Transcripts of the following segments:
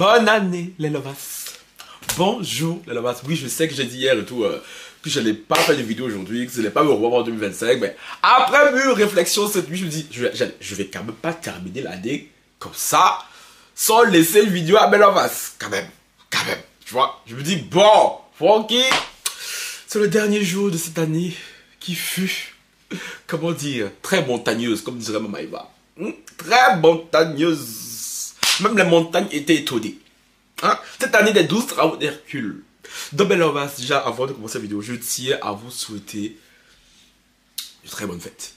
Bonne année, les lovas. Bonjour, les lovas. Oui, je sais que j'ai dit hier et tout que je n'allais pas faire de vidéo aujourd'hui, que je n'allais pas me revoir en 2025. Mais après mûre réflexion cette nuit, je me dis, je vais quand même pas terminer l'année comme ça, sans laisser une vidéo à mes lovas. Quand même. Tu vois, je me dis, bon, Francky, c'est le dernier jour de cette année qui fut, comment dire, très montagneuse, comme dirait Maman Eva. Très montagneuse. Même les montagnes étaient étonnées. Hein? Cette année des 12 travaux d'Hercule. Donc, ben là, déjà, avant de commencer la vidéo, je tiens à vous souhaiter de très bonnes fêtes.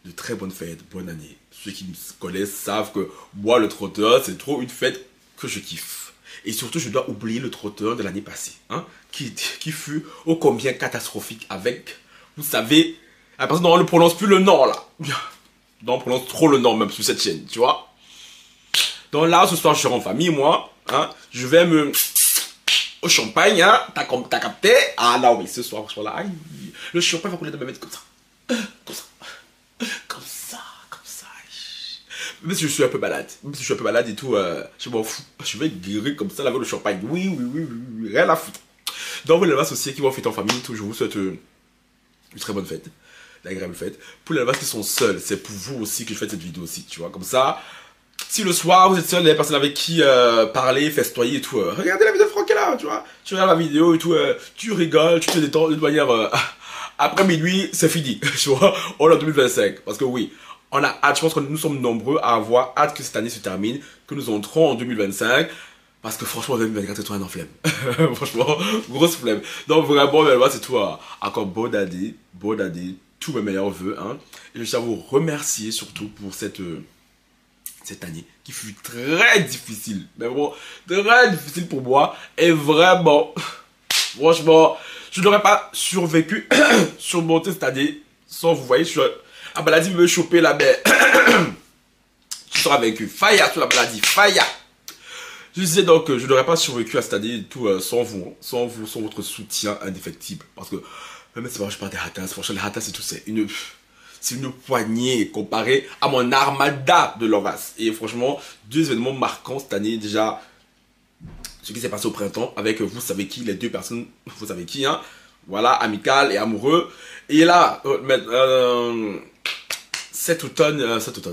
De très bonnes fêtes, bonne année. Ceux qui me connaissent savent que moi, le trotteur, c'est trop une fête que je kiffe. Et surtout, je dois oublier le trotteur de l'année passée. Hein? Qui fut ô combien catastrophique avec, vous savez, la personne dont on ne prononce plus le nom, là. Non, on prononce trop le nom, même sur cette chaîne, tu vois. Donc là, ce soir, je serai en famille, moi. Hein, je vais me... Au champagne, hein. T'as capté? Ah là, oui, ce soir, là. Aïe, le champagne va couler dans ma tête comme ça. Comme ça. Comme ça. Même si je suis un peu malade. Et tout, je m'en fous. Je vais guérir comme ça, là, avec le champagne. Oui. Rien à foutre. Donc, vous les associés qui vont fêter en famille, tout, je vous souhaite une très bonne fête. D'agréable fête. Pour les lovas qui sont seuls, c'est pour vous aussi que je fais cette vidéo aussi, tu vois. Comme ça... Si le soir vous êtes seul, les personnes avec qui parler, festoyer et tout, regardez la vidéo de Francky là, tu vois. Tu regardes la vidéo et tout, tu rigoles, tu te détends de manière... après minuit, c'est fini, tu vois. On est en 2025. Parce que oui, on a hâte, je pense que nous sommes nombreux à avoir hâte que cette année se termine, que nous entrons en 2025. Parce que franchement, 2024, c'est toi un flemme. Franchement, grosse flemme. Donc vraiment, c'est tout. Encore bonne année, tous mes meilleurs vœux. Hein. Et je tiens à vous remercier surtout pour cette année qui fut très difficile, mais vraiment très difficile pour moi, et vraiment, franchement, je n'aurais pas survécu, surmonté cette année sans vous. Voyez, je suis la maladie me choper là, mais tu seras vaincu. Faya sur la maladie, faya. Je disais donc que je n'aurais pas survécu à cette année tout sans vous, sans votre soutien indéfectible, parce que même si je parle des hatas, franchement les hatas c'est tout, c'est une poignée comparée à mon armada de lovas. Et franchement, deux événements marquants cette année. Déjà, ce qui s'est passé au printemps avec vous savez qui, les deux personnes, vous savez qui, hein. Voilà, amical et amoureux. Et là, cet automne,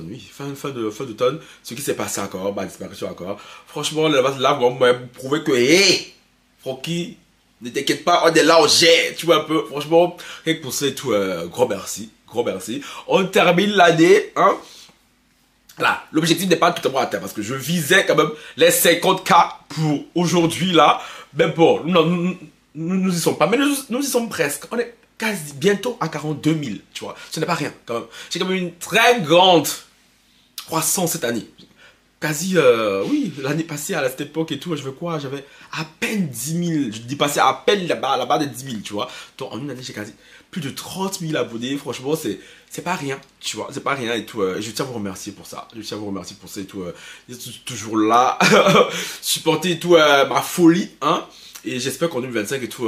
oui, fin d'automne, ce qui s'est passé encore, disparition encore. Franchement, les lovas, là, vous prouvez que, hé, Francky, ne t'inquiète pas, on est là, on gère, tu vois un peu. Franchement, rien que pour ça et tout, gros merci. On termine l'année, hein. Là, l'objectif n'est pas totalement atteint parce que je visais quand même les 50K pour aujourd'hui là. Mais bon, nous y sommes pas, mais nous y sommes presque. On est quasi bientôt à 42 000, tu vois. Ce n'est pas rien quand même. J'ai quand même une très grande croissance cette année. Quasi, oui, l'année passée à cette époque et tout, je veux quoi, j'avais à peine 10 000, je dis passer à peine la barre des 10 000, tu vois. Donc en une année, j'ai quasi plus de 30 000 abonnés, franchement, c'est pas rien, tu vois, c'est pas rien et tout. Je tiens à vous remercier pour ça, et tout. Toujours là, supporter et tout ma folie, hein. Et j'espère qu'en 2025 et tout,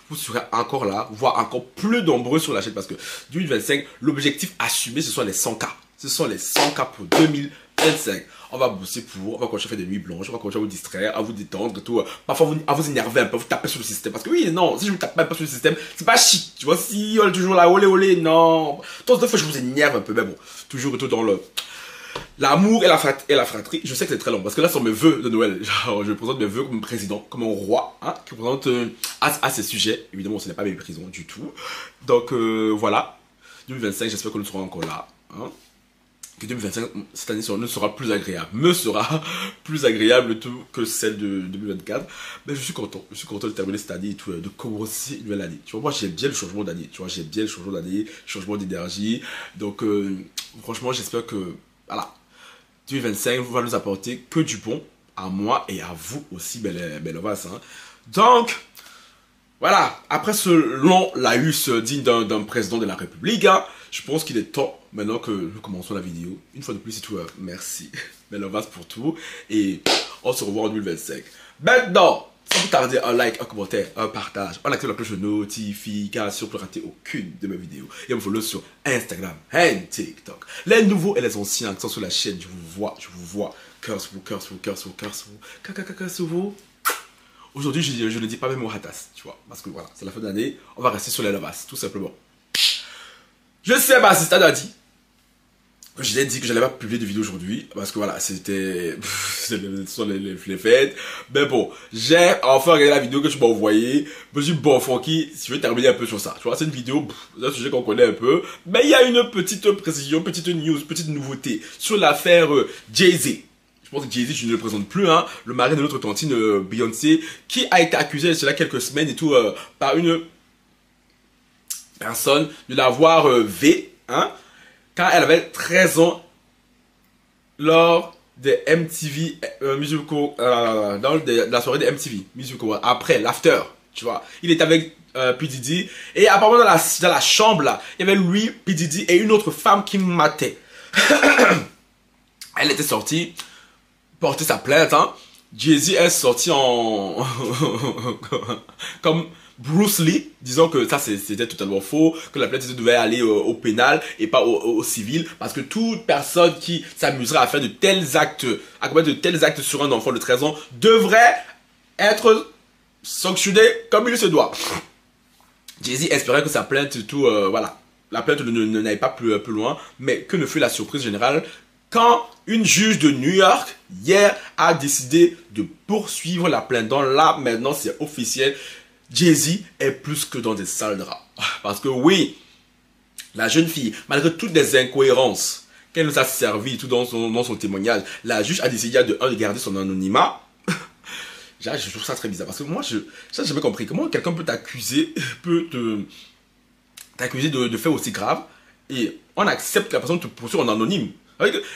vous serez encore là, voire encore plus nombreux sur la chaîne parce que 2025, l'objectif assumé, ce sont les 100K. Ce sont les 100K pour 2025. On va bosser on va continuer à faire des nuits blanches, on va continuer à vous distraire, à vous détendre et tout. Parfois, à vous énerver un peu, vous taper sur le système. Parce que oui, non, si je vous tape un peu sur le système, c'est pas chic. Tu vois, si on est toujours là, olé, non. Donc, des fois, je vous énerve un peu, mais bon, toujours et tout dans l'amour et la fratrie. Je sais que c'est très long parce que là, ce sont mes vœux de Noël. Genre, je présente mes vœux comme président, comme un roi, hein, qui présente à ces sujets. Évidemment, ce n'est pas mes prisons du tout. Donc, voilà. 2025, j'espère que nous serons encore là. Hein. Que 2025, cette année me sera plus agréable tout que celle de 2024. Mais je suis content de terminer cette année et tout, de commencer une nouvelle année. Tu vois, moi j'aime bien le changement d'année, changement d'énergie. Donc, franchement, j'espère que, voilà, 2025 va nous apporter que du bon à moi et à vous aussi, belle lovas, hein. Donc, voilà, après ce long laïus digne d'un président de la République, hein, je pense qu'il est temps, maintenant que nous commençons la vidéo, une fois de plus, c'est tout, merci, belle lovas pour tout, et on se revoit en 2025. Maintenant, sans vous tarder, un like, un commentaire, un partage, on active la cloche de notification pour ne rater aucune de mes vidéos, et me follow sur Instagram et TikTok. Les nouveaux et les anciens qui sont sur la chaîne, je vous vois curse vous. Aujourd'hui, je ne dis pas même au Hatas, tu vois. Parce que voilà, c'est la fin de l'année. On va rester sur les Lovas, tout simplement. Je sais, ma assistante a dit que je l'ai dit que je n'allais pas publier de vidéo aujourd'hui. Parce que voilà, c'était... ce sont les fêtes. Mais bon, j'ai enfin regardé la vidéo que tu m'as envoyée. Je me suis dit, bon, Francky, si je vais terminer un peu sur ça. Tu vois, c'est une vidéo, c'est un sujet qu'on connaît un peu. Mais il y a une petite précision, petite news, petite nouveauté sur l'affaire Jay-Z. Je pense que Jay-Z, je ne le présente plus, hein, le mari de notre tantine Beyoncé, qui a été accusé il y a quelques semaines et tout, par une personne de l'avoir hein, quand elle avait 13 ans, lors des MTV Musical, dans la soirée des MTV Musical, après, l'after, tu vois. Il était avec P. Diddy, et apparemment dans la chambre, là, il y avait lui, P. Diddy, et une autre femme qui matait. Elle était sortie porter sa plainte, hein. Jay-Z est sorti en comme Bruce Lee, disant que ça c'était totalement faux, que la plainte devait aller au pénal et pas au civil, parce que toute personne qui s'amuserait à faire de tels actes, à commettre de tels actes sur un enfant de 13 ans, devrait être sanctionné comme il se doit. Jay-Z espérait que sa plainte, tout, voilà, la plainte n'aille pas plus loin, mais que ne fut la surprise générale quand une juge de New York, hier, a décidé de poursuivre la plainte. Donc là, maintenant, c'est officiel. Jay-Z est plus que dans des sales draps. Parce que oui, la jeune fille, malgré toutes les incohérences qu'elle nous a servi tout dans son témoignage, la juge a décidé de garder son anonymat. Je trouve ça très bizarre. Parce que moi, je n'ai jamais compris. Comment quelqu'un peut t'accuser, de faits aussi graves, et on accepte que la personne te poursuit en anonyme.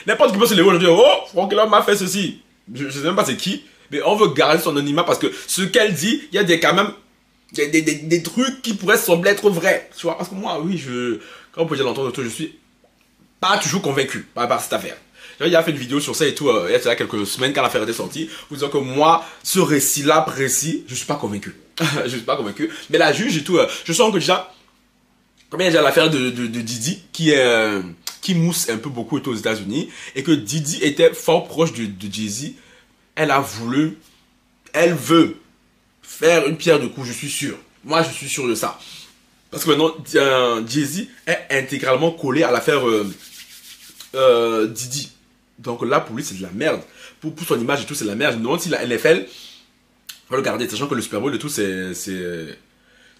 N'importe qui peut se lever aujourd'hui, oh, Franck là m'a fait ceci. Je ne sais même pas c'est qui, mais on veut garder son anonymat parce que ce qu'elle dit, il y a quand même des trucs qui pourraient sembler être vrais. Tu vois, parce que moi, oui, quand on peut dire l'entendre, je suis pas toujours convaincu par cette affaire. Il a fait une vidéo sur ça et tout, il y a quelques semaines quand l'affaire était sortie, vous disant que moi, ce récit-là précis, je suis pas convaincu. Je suis pas convaincu. Mais la juge et tout, je sens que déjà, comme il y a déjà l'affaire de Didi, qui mousse un peu beaucoup aux États-Unis, et que Didi était fort proche de Jay-Z, elle veut faire une pierre de coups, je suis sûr. Moi, je suis sûr de ça. Parce que maintenant, Jay-Z est intégralement collé à l'affaire Didi. Donc là, pour lui, c'est de la merde. Pour son image et tout, c'est de la merde. Je me demande si la NFL va le garder, sachant que le Super Bowl et tout, c'est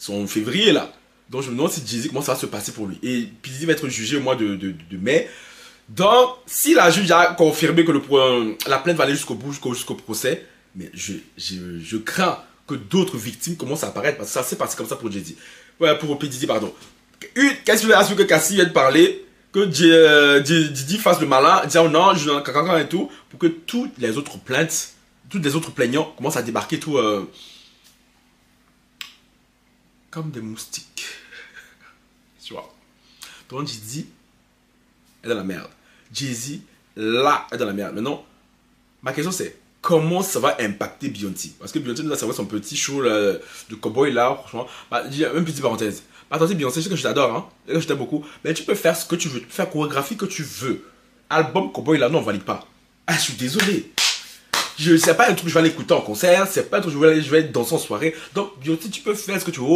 en février, là. Donc je me demande si Jay-Z, comment ça va se passer pour lui. Et puis Jay-Z va être jugé au mois de mai. Donc, si la juge a confirmé que la plainte va aller jusqu'au bout, jusqu'au procès, mais je crains que d'autres victimes commencent à apparaître, parce que ça s'est passé comme ça pour Jay-Z. Ouais, pour P. Diddy, pardon. Qu'est-ce que je veux que Cassie vienne parler, que Diddy fasse le malin, disant non, je donne caca et tout, pour que toutes les autres plaintes, toutes les autres plaignants commencent à débarquer tout comme des moustiques. Tu vois. Donc Jay-Z est dans la merde. Jay-Z, là, est dans la merde. Maintenant, ma question c'est, comment ça va impacter Beyoncé? Parce que Beyoncé nous a servi son petit show là, de cowboy là, franchement. Bah, une petite parenthèse. Attention Beyoncé, je sais que je t'adore, hein. Je t'aime beaucoup. Mais tu peux faire ce que tu veux, faire chorégraphie que tu veux. Album cowboy là, non, on valide pas. Ah, je suis désolé. C'est pas un truc que je vais aller écouter en concert, c'est pas un truc que je vais danser en soirée. Donc, Beyoncé, tu peux faire ce que tu veux,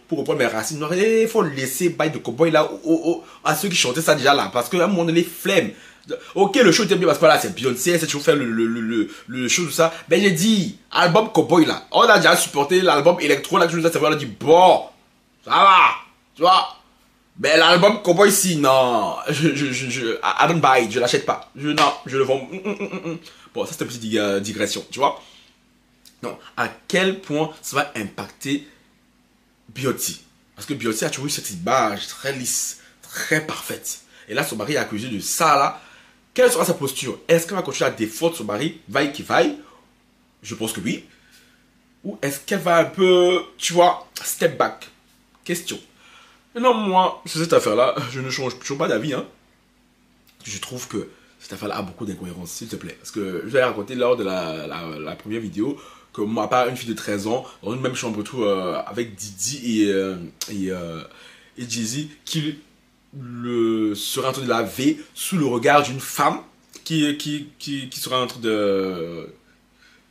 pour reprendre mes racines. Il faut laisser bail de cowboy là, à ceux qui chantaient ça déjà là, parce qu'à un moment donné, flemme. Ok, le show était bien parce que là, c'est Beyoncé, c'est toujours faire le show, tout ça. Mais j'ai dit, album cowboy là, on a déjà supporté l'album électro là, que je nous ai servi, on a dit, bon, ça va, tu vois. Mais l'album cowboy ici, non, I don't buy it, je l'achète pas. Non, je le vends. Bon, ça c'est une petite digression, tu vois. Non, à quel point ça va impacter Beyoncé? Parce que Beyoncé a toujours eu cette image très lisse, très parfaite. Et là, son mari est accusé de ça là. Quelle sera sa posture? Est-ce qu'elle va continuer à défendre son mari, vaille qui vaille? Je pense que oui. Ou est-ce qu'elle va un peu, tu vois, step back? Question. Non, moi, sur cette affaire-là, je ne change toujours pas d'avis, hein. Je trouve que cette affaire-là a beaucoup d'incohérences, s'il te plaît. Parce que je vais raconter lors de la première vidéo que moi, pas une fille de 13 ans, dans une même chambre tout, avec Didi et Jay-Z, qui serait en train de laver sous le regard d'une femme qui sera en train de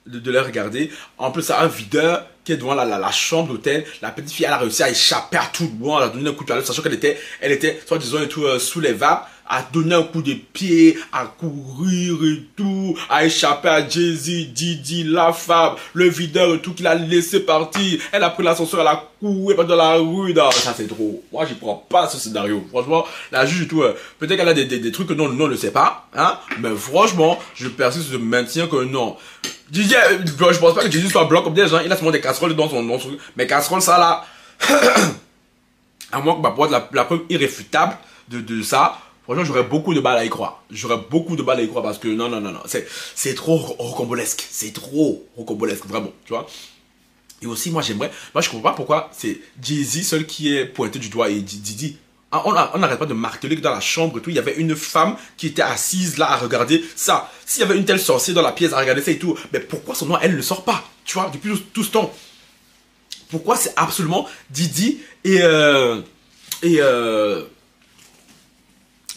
les regarder. En plus, ça a un videur qui est devant la chambre d'hôtel. La petite fille, elle a réussi à échapper à tout le monde. Elle a donné un coup de pied, sachant qu'elle était, soit disons, et tout, sous les vapes. À donner un coup de pied, à courir et tout, à échapper à Jay-Z, Didi, la femme, le videur et tout, qu'il a laissé partir. Elle a pris l'ascenseur, elle a couru dans la rue. Non, ça c'est trop. Moi, j'y prends pas ce scénario. Franchement, la juge et tout, peut-être qu'elle a des trucs que nous, on ne sait pas, hein. Mais franchement, je persiste de maintiens que non. Didi, je pense pas que Jay-Z soit blanc comme des gens. Il a seulement des casseroles dans son truc. Mais casseroles, ça là, à moins que ma boîte la preuve irréfutable de ça. Franchement, j'aurais beaucoup de mal à y croire. J'aurais beaucoup de mal à y croire parce que non. C'est trop rocambolesque. C'est trop rocambolesque, vraiment, tu vois. Et aussi, moi, je comprends pas pourquoi c'est Jay-Z seul qui est pointé du doigt et Didi. On n'arrête pas de marteler que dans la chambre et tout, il y avait une femme qui était assise là à regarder ça. S'il y avait une telle sorcière dans la pièce à regarder ça et tout, mais pourquoi son nom, elle ne sort pas, tu vois, depuis tout ce temps? Pourquoi c'est absolument Didi et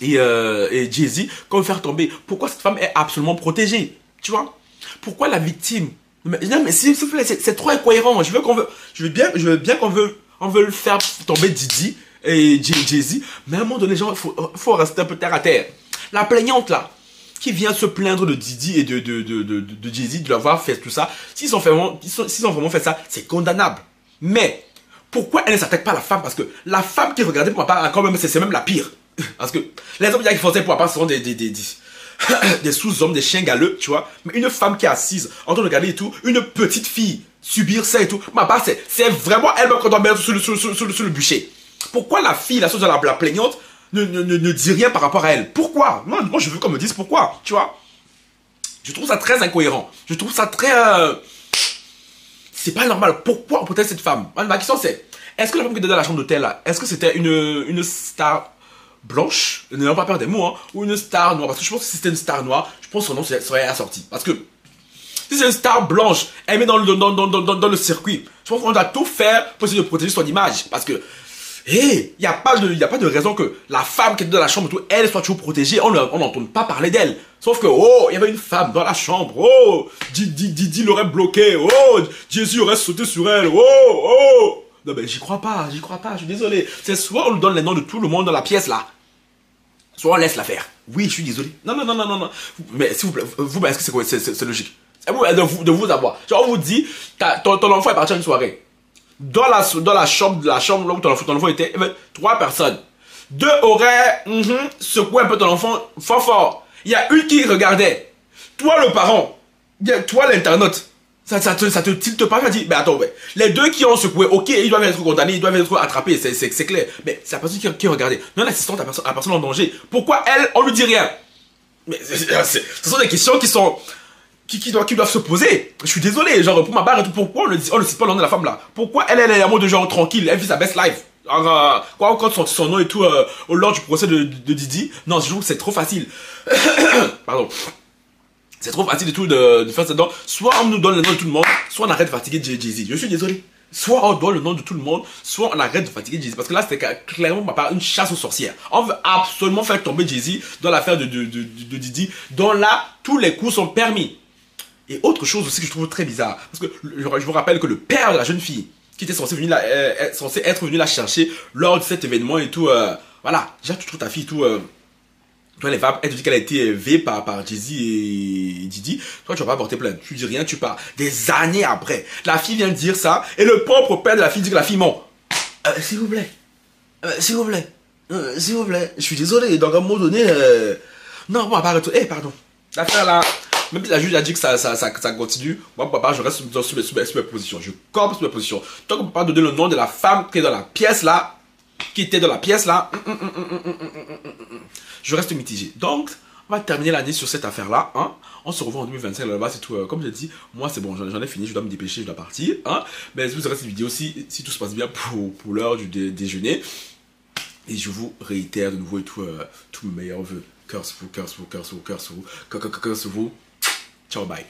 Jay-Z, qu'on veut faire tomber? Pourquoi cette femme est absolument protégée? Tu vois? Pourquoi la victime? Mais s'il vous plaît, c'est trop incohérent. Je veux bien qu'on veut faire tomber Didi et Jay-Z, mais à un moment donné, genre, faut rester un peu terre à terre. La plaignante là, qui vient se plaindre de Didi et de Jay-Z, de l'avoir fait tout ça, s'ils ont vraiment fait ça, c'est condamnable. Mais pourquoi elle ne s'attaque pas à la femme? Parce que la femme qui regardait pour ma part, quand même, c'est même la pire. Parce que les hommes qui font ça pour ma part, ce sont des sous-hommes, des chiens galeux, tu vois. Mais une femme qui est assise, en train de regarder et tout, une petite fille, subir ça et tout, ma part, c'est vraiment elle-même qu'on doit mettre sur le bûcher. Pourquoi la fille, la chose de la plaignante, ne dit rien par rapport à elle? Pourquoi? Moi, je veux qu'on me dise pourquoi, tu vois. Je trouve ça très incohérent. Je trouve ça très... C'est pas normal. Pourquoi on protège cette femme? Ma question c'est, est-ce que la femme qui était dans la chambre d'hôtel là, est-ce que c'était une star blanche, n'ayant pas peur des mots, hein, ou une star noire? Parce que je pense que si c'était une star noire, je pense que son nom serait assorti. Parce que si c'est une star blanche, elle met dans le circuit, je pense qu'on doit tout faire pour essayer de protéger son image. Parce que, il n'y a pas de raison que la femme qui est dans la chambre, tout, elle soit toujours protégée. On n'entend pas parler d'elle. Sauf que, il y avait une femme dans la chambre. Didi l'aurait bloqué. Jésus aurait sauté sur elle. Non, mais j'y crois pas, je suis désolé. C'est soit on nous donne les noms de tout le monde dans la pièce là, soit on laisse la faire. Oui, je suis désolé. Non. Mais s'il vous plaît, est-ce que c'est logique? C'est de vous avoir. Genre, on vous dit, ton enfant est parti à une soirée. Dans la chambre là où ton enfant était, il y avait 3 personnes. 2 auraient secoué un peu ton enfant fort. Il y a une qui regardait. Toi, le parent. Toi, l'internaute. Ça te tilte pas, tu dis, mais attends, les 2 qui ont secoué, ok, ils doivent être condamnés, ils doivent être attrapés, c'est clair. Mais c'est la personne qui regardait. Non, l'assistante, la personne en danger. Pourquoi elle, on lui dit rien? Mais ce sont des questions qui doivent se poser. Je suis désolé, genre, pour ma barre et tout, pourquoi on ne cite pas le nom de la femme là? Pourquoi elle est en mode genre tranquille, elle vit sa best life? Alors, quand son nom et tout, lors du procès de Didi, non, je trouve que c'est trop facile. Pardon. C'est trop facile et tout de faire ça. Donc, soit on nous donne le nom de tout le monde, soit on arrête de fatiguer Jay-Z. Je suis désolé. Soit on donne le nom de tout le monde, soit on arrête de fatiguer Jay-Z. Parce que là, c'était clairement ma part une chasse aux sorcières. On veut absolument faire tomber Jay-Z dans l'affaire de Didi, dont là, tous les coups sont permis. Et autre chose aussi que je trouve très bizarre, parce que je vous rappelle que le père de la jeune fille, qui était censé être venu la chercher lors de cet événement et tout, voilà, déjà tu trouves ta fille tout... Toi, les femmes, elle te dit qu'elle a été élevée par Jay-Z et Didi. Toi, tu vas pas porter plainte. Tu dis rien, tu pars. Des années après, la fille vient de dire ça, et le propre père de la fille dit que la fille ment. S'il vous plaît. S'il vous plaît. S'il vous plaît. Je suis désolé. Donc, à un moment donné, non, bon, pardon. Pardon. L'affaire là, même si la juge a dit que ça continue, moi, papa, je reste sur mes positions. Je campe sur mes positions. Tant qu'on peut pas donner le nom de la femme qui est dans la pièce là, je reste mitigé. Donc, on va terminer l'année sur cette affaire-là. Hein. On se revoit en 2025 là-bas, c'est tout. Comme je l'ai dit, moi c'est bon, j'en ai fini, je dois me dépêcher, je dois partir. Hein. Mais si vous aurez cette vidéo aussi, si tout se passe bien pour l'heure du déjeuner. Et je vous réitère de nouveau et tout, tous mes meilleurs vœux. Cœur sur vous, cœur sur vous, cœur sur vous, cœur sur vous. Ciao, bye.